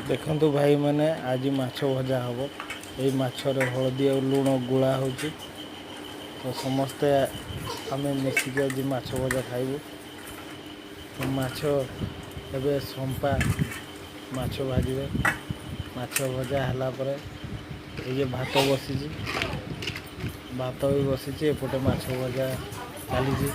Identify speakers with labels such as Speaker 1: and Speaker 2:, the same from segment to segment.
Speaker 1: देखंतु भाई मैंने आज माछ भजा हम ये माछरे हलदी और लुण गुला हो तो समस्ते आम मिसिक आज माछ भजा खाइबू तो माछ एबे संपा माछ भाजे माछ भजा है ये भात बसी भात भी बसी एपटे माछ भजा चली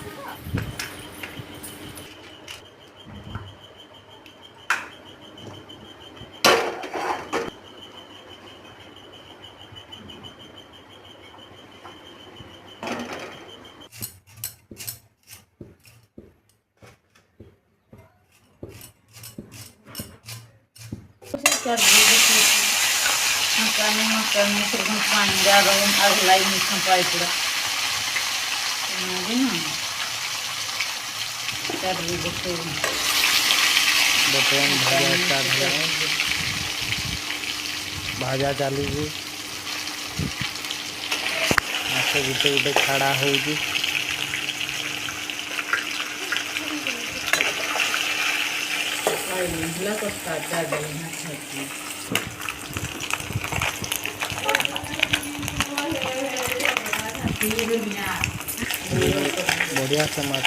Speaker 2: Makan sergam panjang dalam aglai ni sampai pula. Kemudian cari betul.
Speaker 1: बर्तमान भाजा स्टार्ट है भाजा चली माछ गुटे गुटे छाड़ा हो बढ़िया से माछ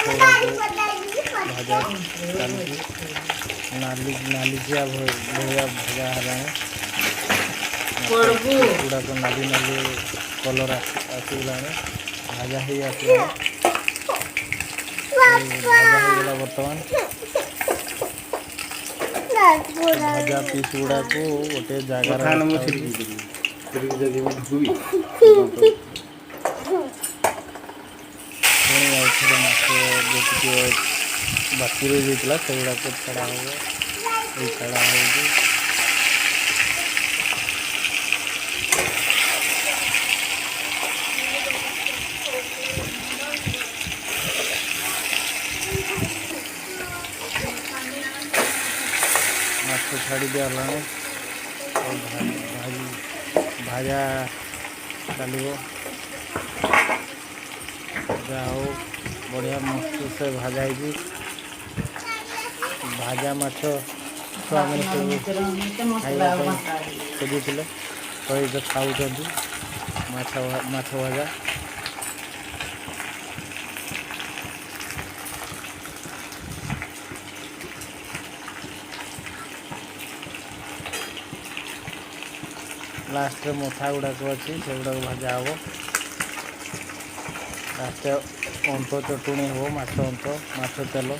Speaker 1: भाजा चली नाली नालीजिया भैया भजा है गुड़ा को नाली नाली कलर आसगला भाजा ही आसगला भाजा बर्तमान भाजा पीस गुड़ा को गोटे जगार बाकी रही से गुड़ाक छड़ा हो छड़ा हो माछ छाड़ी दिया भाजा चलो जाओ बढ़िया मस्त से भाजा है भाजा माछ छुआ मैंने खाइबा खोजुले तो खाऊ माछ भाजा लास्ट मथा गुड़ाक अच्छी से गुड़ाक भाजा हम लास्ट अंत चटुणी हो माछ अंत माछ तेल